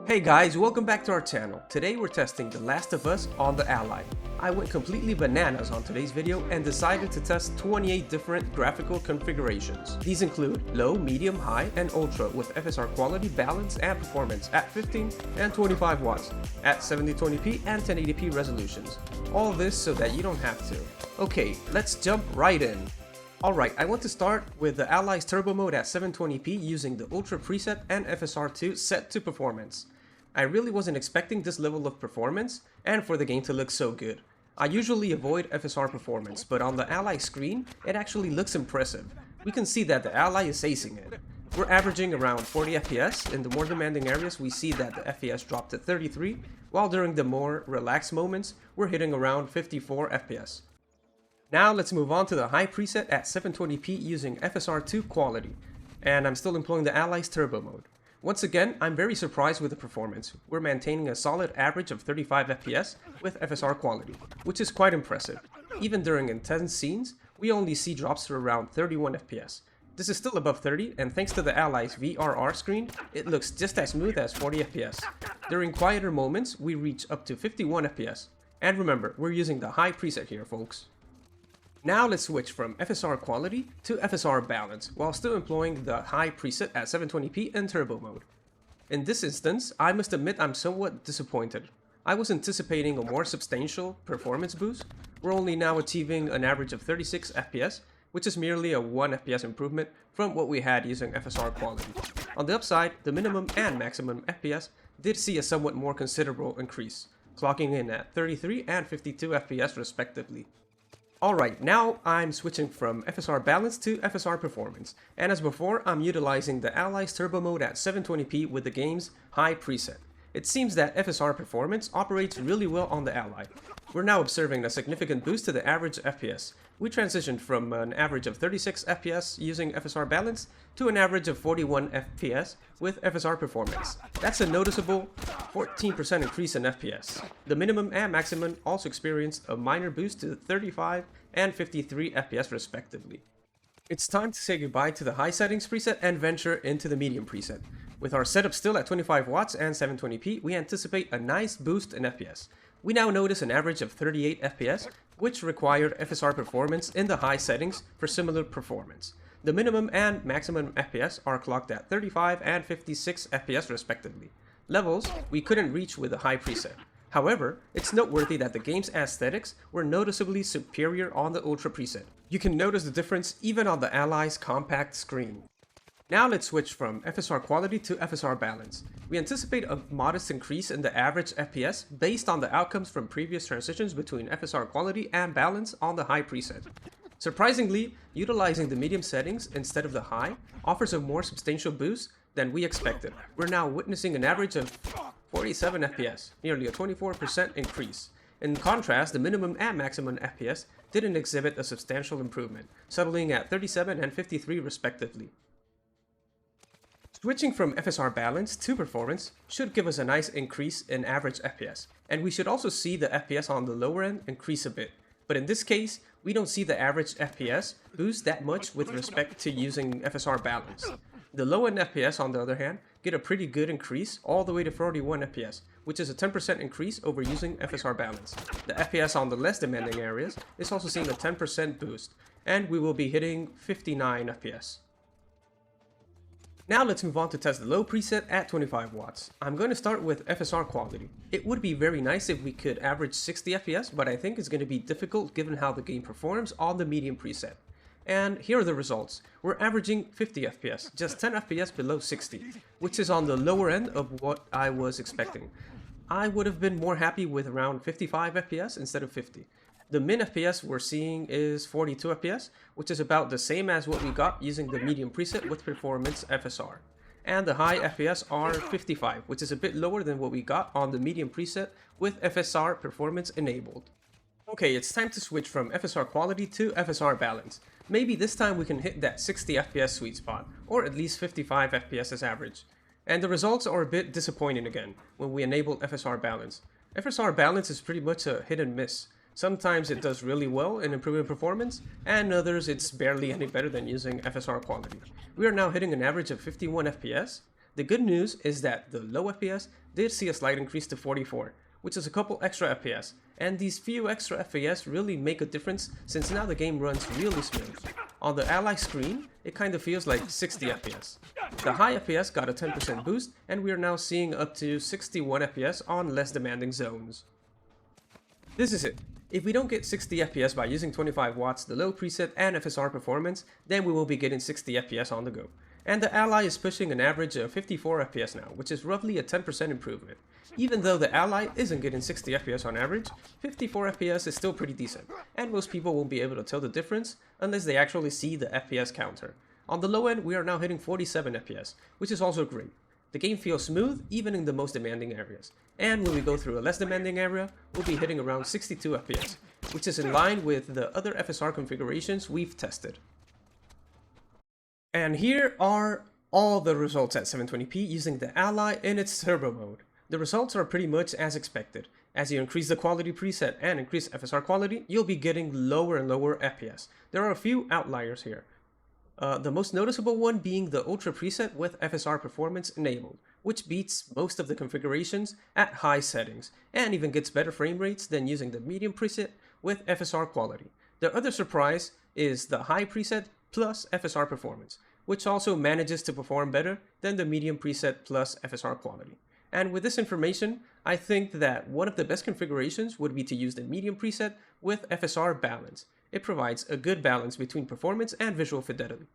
Hey guys, welcome back to our channel. Today we're testing The Last of Us on the Ally. I went completely bananas on today's video and decided to test 28 different graphical configurations. These include low, medium, high, and ultra with FSR quality, balance, and performance at 15 and 25 watts, at 720p and 1080p resolutions. All this so that you don't have to. Okay, let's jump right in. Alright, I want to start with the Ally's turbo mode at 720p using the Ultra preset and FSR2 set to performance. I really wasn't expecting this level of performance and for the game to look so good. I usually avoid FSR performance, but on the Ally screen, it actually looks impressive. We can see that the Ally is acing it. We're averaging around 40 FPS, in the more demanding areas we see that the FPS dropped to 33, while during the more relaxed moments, we're hitting around 54 FPS. Now let's move on to the high preset at 720p using FSR2 quality, and I'm still employing the Ally's turbo mode. Once again, I'm very surprised with the performance. We're maintaining a solid average of 35 FPS with FSR quality, which is quite impressive. Even during intense scenes, we only see drops to around 31 FPS. This is still above 30, and thanks to the Ally's VRR screen, it looks just as smooth as 40 FPS. During quieter moments, we reach up to 51 FPS. And remember, we're using the high preset here, folks. Now let's switch from FSR quality to FSR balance, while still employing the high preset at 720p in turbo mode. In this instance, I must admit I'm somewhat disappointed. I was anticipating a more substantial performance boost. We're only now achieving an average of 36 FPS, which is merely a 1 FPS improvement from what we had using FSR quality. On the upside, the minimum and maximum FPS did see a somewhat more considerable increase, clocking in at 33 and 52 FPS respectively. Alright, now I'm switching from FSR Balance to FSR Performance, and as before, I'm utilizing the Ally's turbo mode at 720p with the game's high preset. It seems that FSR Performance operates really well on the Ally. We're now observing a significant boost to the average FPS. We transitioned from an average of 36 FPS using FSR Balance to an average of 41 FPS with FSR Performance. That's a noticeable 14% increase in FPS. The minimum and maximum also experienced a minor boost to 35 and 53 FPS respectively. It's time to say goodbye to the high settings preset and venture into the medium preset. With our setup still at 25 watts and 720p, we anticipate a nice boost in FPS. We now notice an average of 38 FPS, which required FSR performance in the high settings for similar performance. The minimum and maximum FPS are clocked at 35 and 56 FPS respectively, levels we couldn't reach with the high preset. However, it's noteworthy that the game's aesthetics were noticeably superior on the Ultra preset. You can notice the difference even on the Ally's compact screen. Now let's switch from FSR quality to FSR balance. We anticipate a modest increase in the average FPS based on the outcomes from previous transitions between FSR quality and balance on the high preset. Surprisingly, utilizing the medium settings instead of the high offers a more substantial boost than we expected. We're now witnessing an average of 47 FPS, nearly a 24% increase. In contrast, the minimum and maximum FPS didn't exhibit a substantial improvement, settling at 37 and 53 respectively. Switching from FSR balance to performance should give us a nice increase in average FPS, and we should also see the FPS on the lower end increase a bit. But in this case, we don't see the average FPS boost that much with respect to using FSR balance. The low end FPS, on the other hand, get a pretty good increase all the way to 41 FPS, which is a 10% increase over using FSR balance. The FPS on the less demanding areas is also seeing a 10% boost, and we will be hitting 59 FPS. Now let's move on to test the low preset at 25 watts. I'm going to start with FSR quality. It would be very nice if we could average 60 FPS, but I think it's going to be difficult given how the game performs on the medium preset. And here are the results. We're averaging 50 FPS, just 10 FPS below 60, which is on the lower end of what I was expecting. I would have been more happy with around 55 FPS instead of 50. The min FPS we're seeing is 42 FPS, which is about the same as what we got using the medium preset with performance FSR. And the high FPS are 55, which is a bit lower than what we got on the medium preset with FSR performance enabled. Okay, it's time to switch from FSR quality to FSR balance. Maybe this time we can hit that 60 FPS sweet spot, or at least 55 FPS as average. And the results are a bit disappointing again when we enable FSR balance. FSR balance is pretty much a hit and miss. Sometimes it does really well in improving performance, and others it's barely any better than using FSR quality. We are now hitting an average of 51 FPS, The good news is that the low FPS did see a slight increase to 44, which is a couple extra FPS, and these few extra FPS really make a difference since now the game runs really smooth. On the Ally screen, it kind of feels like 60 FPS. The high FPS got a 10% boost, and we are now seeing up to 61 FPS on less demanding zones. This is it. If we don't get 60 FPS by using 25 watts, the low preset, and FSR performance, then we will be getting 60 FPS on the go. And the Ally is pushing an average of 54 FPS now, which is roughly a 10% improvement. Even though the Ally isn't getting 60 FPS on average, 54 FPS is still pretty decent, and most people won't be able to tell the difference unless they actually see the FPS counter. On the low end, we are now hitting 47 FPS, which is also great. The game feels smooth even in the most demanding areas, and when we go through a less demanding area, we'll be hitting around 62 FPS, which is in line with the other FSR configurations we've tested. And here are all the results at 720p using the Ally in its turbo mode. The results are pretty much as expected. As you increase the quality preset and increase FSR quality, you'll be getting lower and lower FPS. There are a few outliers here. The most noticeable one being the Ultra preset with FSR Performance enabled, which beats most of the configurations at high settings, and even gets better frame rates than using the Medium preset with FSR quality. The other surprise is the High preset plus FSR Performance, which also manages to perform better than the Medium preset plus FSR quality. And with this information, I think that one of the best configurations would be to use the Medium preset with FSR Balance. It provides a good balance between performance and visual fidelity.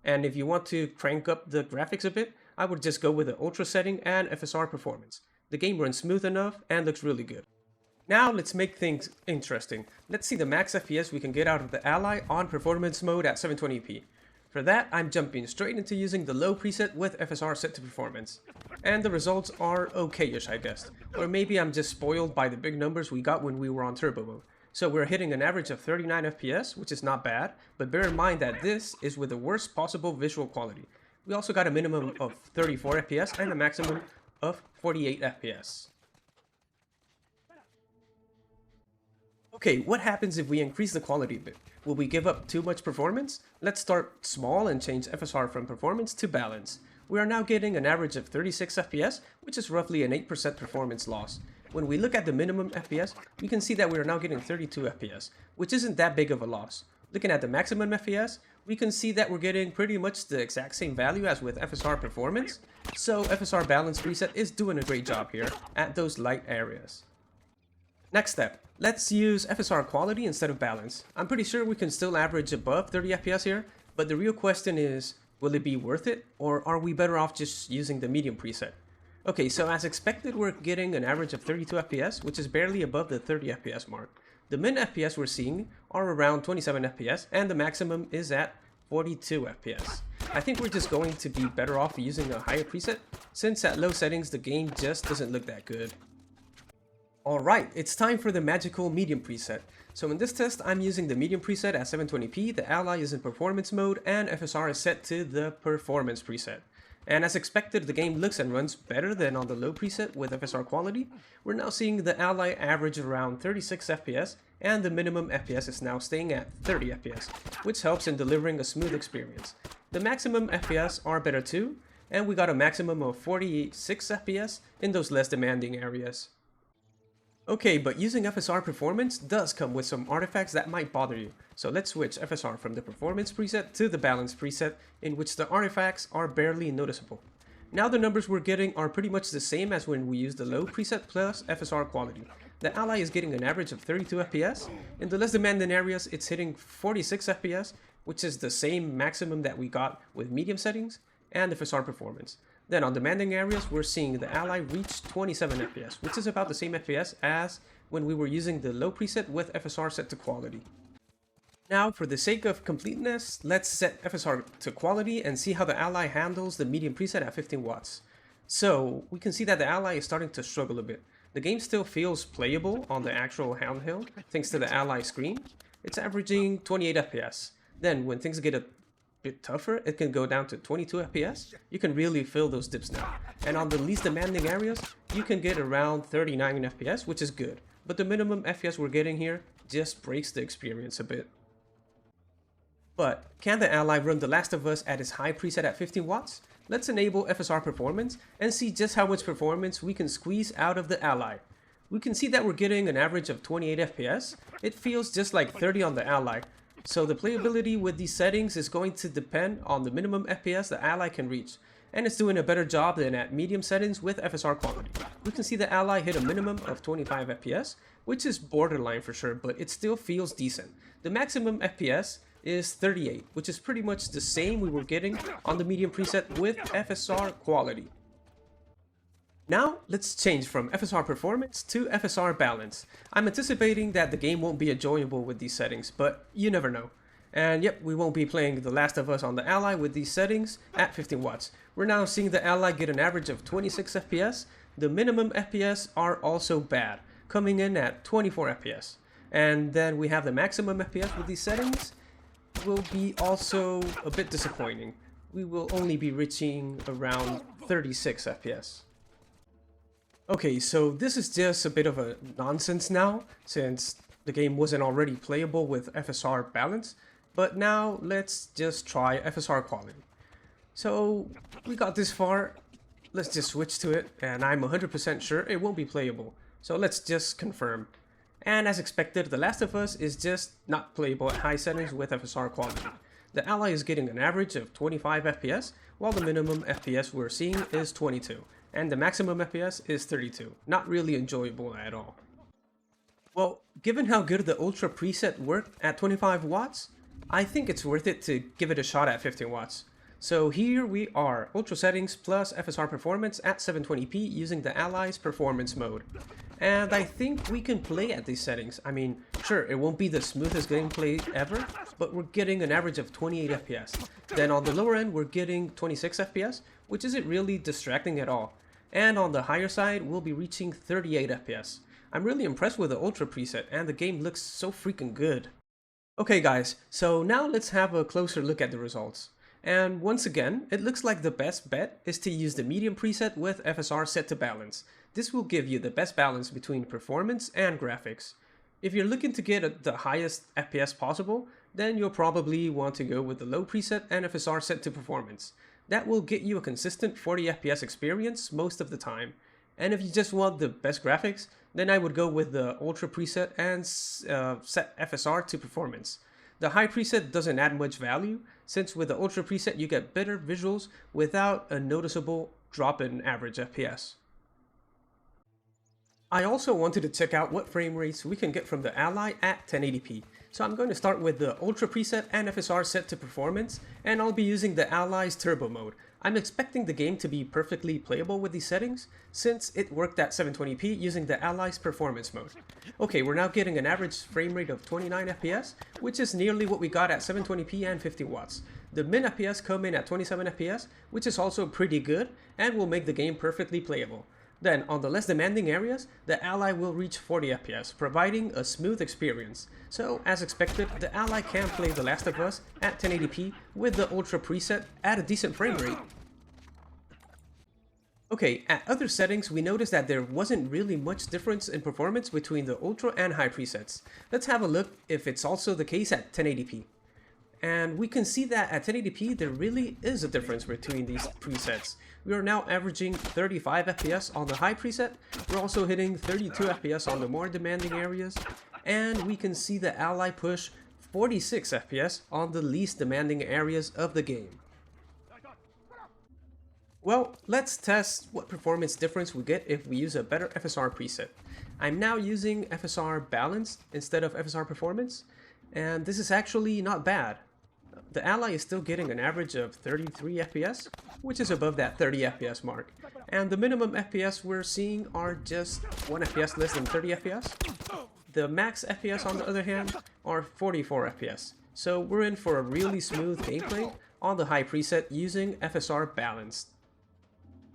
And if you want to crank up the graphics a bit, I would just go with the Ultra setting and FSR Performance. The game runs smooth enough and looks really good. Now let's make things interesting. Let's see the max FPS we can get out of the Ally on performance mode at 720p. For that, I'm jumping straight into using the low preset with FSR set to performance. And the results are okay-ish, I guess. Or maybe I'm just spoiled by the big numbers we got when we were on turbo mode. So we're hitting an average of 39 FPS, which is not bad, but bear in mind that this is with the worst possible visual quality. We also got a minimum of 34 FPS and a maximum of 48 FPS. Okay, what happens if we increase the quality a bit? Will we give up too much performance? Let's start small and change FSR from performance to balance. We are now getting an average of 36 FPS, which is roughly an 8% performance loss. When we look at the minimum FPS, we can see that we are now getting 32 FPS, which isn't that big of a loss. Looking at the maximum FPS, we can see that we're getting pretty much the exact same value as with FSR Performance, so FSR Balance preset is doing a great job here at those light areas. Next step, let's use FSR quality instead of balance. I'm pretty sure we can still average above 30 FPS here, but the real question is, will it be worth it, or are we better off just using the medium preset? Okay, so as expected, we're getting an average of 32 FPS, which is barely above the 30 FPS mark. The min FPS we're seeing are around 27 FPS, and the maximum is at 42 FPS. I think we're just going to be better off using a higher preset, since at low settings the game just doesn't look that good. Alright, it's time for the magical medium preset. So in this test, I'm using the medium preset at 720p, the Ally is in performance mode, and FSR is set to the performance preset. And as expected, the game looks and runs better than on the low preset with FSR quality. We're now seeing the Ally average around 36 FPS, and the minimum FPS is now staying at 30 FPS, which helps in delivering a smooth experience. The maximum FPS are better too, and we got a maximum of 46 FPS in those less demanding areas. Okay, but using FSR Performance does come with some artifacts that might bother you. So let's switch FSR from the Performance preset to the Balance preset, in which the artifacts are barely noticeable. Now the numbers we're getting are pretty much the same as when we used the low preset plus FSR quality. The Ally is getting an average of 32 FPS. In the less demanding areas, it's hitting 46 FPS, which is the same maximum that we got with medium settings and FSR Performance. Then on demanding areas, we're seeing the Ally reach 27 FPS, which is about the same FPS as when we were using the low preset with FSR set to quality. Now, for the sake of completeness, let's set FSR to quality and see how the Ally handles the medium preset at 15 watts. So, we can see that the Ally is starting to struggle a bit. The game still feels playable on the actual handheld, thanks to the Ally screen. It's averaging 28 FPS. Then, when things get a bit tougher, it can go down to 22 FPS. You can really feel those dips now. And on the least demanding areas, you can get around 39 FPS, which is good. But the minimum FPS we're getting here just breaks the experience a bit. But can the Ally run The Last of Us at its high preset at 15 watts? let's enable FSR Performance and see just how much performance we can squeeze out of the Ally. We can see that we're getting an average of 28 FPS. It feels just like 30 on the Ally. So the playability with these settings is going to depend on the minimum FPS the Ally can reach. And it's doing a better job than at medium settings with FSR quality. We can see the Ally hit a minimum of 25 FPS, which is borderline for sure, but it still feels decent. The maximum FPS is 38, which is pretty much the same we were getting on the medium preset with FSR quality. Now, let's change from FSR Performance to FSR Balance. I'm anticipating that the game won't be enjoyable with these settings, but you never know. And yep, we won't be playing The Last of Us on the Ally with these settings at 15 watts. We're now seeing the Ally get an average of 26 FPS. The minimum FPS are also bad, coming in at 24 FPS. And then we have the maximum FPS with these settings will be also a bit disappointing. We will only be reaching around 36 FPS. Okay, so this is just a bit of a nonsense now, since the game wasn't already playable with FSR Balance, but now let's just try FSR quality. So we got this far, let's just switch to it, and I'm 100% sure it won't be playable, so let's just confirm. And as expected, The Last of Us is just not playable at high settings with FSR quality. The Ally is getting an average of 25 FPS, while the minimum FPS we're seeing is 22. And the maximum FPS is 32. Not really enjoyable at all. Well, given how good the Ultra preset worked at 25 watts, I think it's worth it to give it a shot at 15 watts. So here we are, Ultra settings plus FSR Performance at 720p using the Ally's Performance mode. And I think we can play at these settings. I mean, sure, it won't be the smoothest gameplay ever, but we're getting an average of 28 FPS. Then on the lower end, we're getting 26 FPS, which isn't really distracting at all. And on the higher side, we'll be reaching 38 FPS. I'm really impressed with the Ultra preset, and the game looks so freaking good. Okay guys, so now let's have a closer look at the results. And once again, it looks like the best bet is to use the medium preset with FSR set to balance. This will give you the best balance between performance and graphics. If you're looking to get the highest FPS possible, then you'll probably want to go with the low preset and FSR set to performance. That will get you a consistent 40 FPS experience most of the time. And if you just want the best graphics, then I would go with the Ultra preset and set FSR to performance. The high preset doesn't add much value, since with the Ultra preset you get better visuals without a noticeable drop in average FPS. I also wanted to check out what frame rates we can get from the Ally at 1080p. So I'm going to start with the Ultra preset and FSR set to performance, and I'll be using the Ally's Turbo mode. I'm expecting the game to be perfectly playable with these settings, since it worked at 720p using the Ally's Performance mode. Okay, we're now getting an average frame rate of 29 FPS, which is nearly what we got at 720p and 50 watts. The min FPS come in at 27 FPS, which is also pretty good, and will make the game perfectly playable. Then, on the less demanding areas, the Ally will reach 40 FPS, providing a smooth experience. So, as expected, the Ally can play The Last of Us at 1080p with the Ultra preset at a decent frame rate. Okay, at other settings, we noticed that there wasn't really much difference in performance between the Ultra and High presets. Let's have a look if it's also the case at 1080p. And we can see that at 1080p there really is a difference between these presets. We are now averaging 35 FPS on the high preset, we're also hitting 32 FPS on the more demanding areas, and we can see the Ally push 46 FPS on the least demanding areas of the game. Well, let's test what performance difference we get if we use a better FSR preset. I'm now using FSR Balanced instead of FSR Performance, and this is actually not bad. The Ally is still getting an average of 33 FPS, which is above that 30 FPS mark. And the minimum FPS we're seeing are just 1 FPS less than 30 FPS. The max FPS on the other hand are 44 FPS. So we're in for a really smooth gameplay on the high preset using FSR Balanced.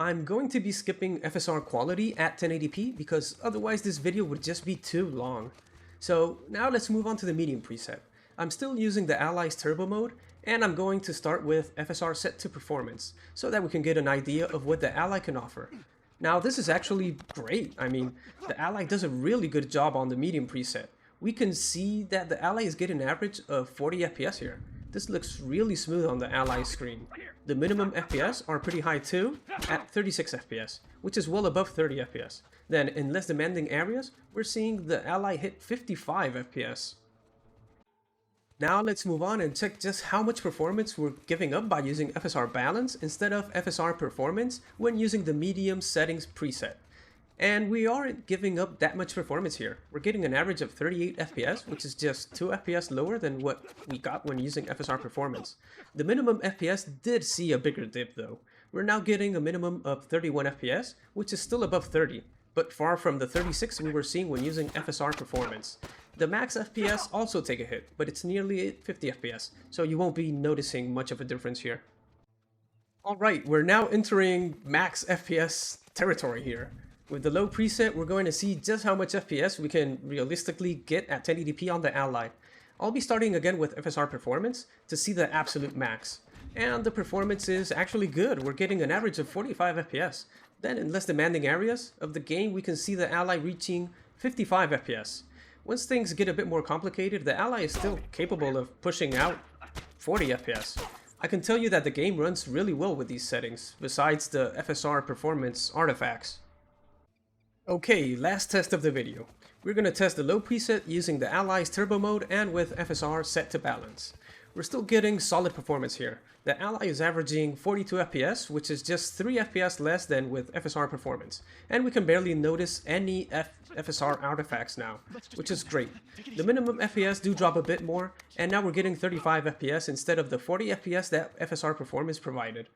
I'm going to be skipping FSR quality at 1080p because otherwise this video would just be too long. So now let's move on to the medium preset. I'm still using the Ally's Turbo mode, and I'm going to start with FSR set to performance, so that we can get an idea of what the Ally can offer. Now this is actually great. I mean, the Ally does a really good job on the medium preset. We can see that the Ally is getting an average of 40 FPS here. this looks really smooth on the Ally screen. The minimum FPS are pretty high too, at 36 FPS, which is well above 30 FPS. Then in less demanding areas, we're seeing the Ally hit 55 FPS. Now let's move on and check just how much performance we're giving up by using FSR Balance instead of FSR Performance when using the medium settings preset. And we aren't giving up that much performance here. We're getting an average of 38 FPS, which is just 2 FPS lower than what we got when using FSR Performance. The minimum FPS did see a bigger dip though. We're now getting a minimum of 31 FPS, which is still above 30, but far from the 36 we were seeing when using FSR Performance. The max FPS also take a hit, but it's nearly 50 FPS, so you won't be noticing much of a difference here. Alright, we're now entering max FPS territory here. With the low preset, we're going to see just how much FPS we can realistically get at 1080p on the Ally. I'll be starting again with FSR Performance to see the absolute max. And the performance is actually good, we're getting an average of 45 FPS. Then in less demanding areas of the game, we can see the Ally reaching 55 FPS. Once things get a bit more complicated, the Ally is still capable of pushing out 40 FPS. I can tell you that the game runs really well with these settings, besides the FSR Performance artifacts. Okay, last test of the video. We're going to test the low preset using the Ally's turbo mode and with FSR set to balance. We're still getting solid performance here. The Ally is averaging 42 FPS, which is just 3 FPS less than with FSR Performance. And we can barely notice any FSR artifacts now, which is great. The minimum FPS do drop a bit more, and now we're getting 35 FPS instead of the 40 FPS that FSR Performance provided.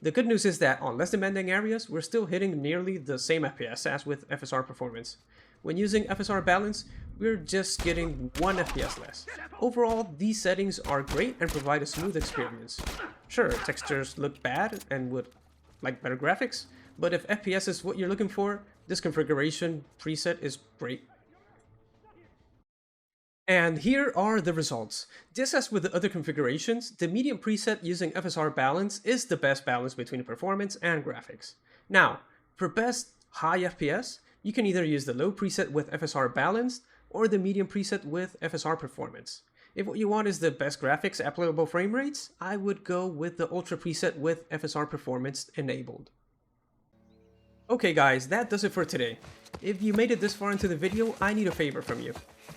The good news is that on less demanding areas, we're still hitting nearly the same FPS as with FSR Performance. When using FSR Balance, we're just getting 1 FPS less. Overall, these settings are great and provide a smooth experience. Sure, textures look bad and would like better graphics, but if FPS is what you're looking for, this configuration preset is great. And here are the results. Just as with the other configurations, the medium preset using FSR Balance is the best balance between performance and graphics. Now, for best high FPS, you can either use the low preset with FSR Balanced or the medium preset with FSR Performance. If what you want is the best graphics at playable frame rates, I would go with the Ultra preset with FSR Performance enabled. Okay guys, that does it for today. If you made it this far into the video, I need a favor from you.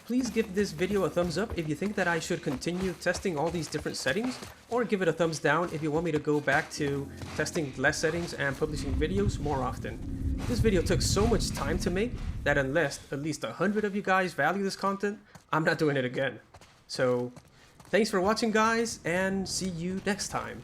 Please give this video a thumbs up if you think that I should continue testing all these different settings, or give it a thumbs down if you want me to go back to testing less settings and publishing videos more often. This video took so much time to make that unless at least 100 of you guys value this content, I'm not doing it again. So, thanks for watching guys, and see you next time.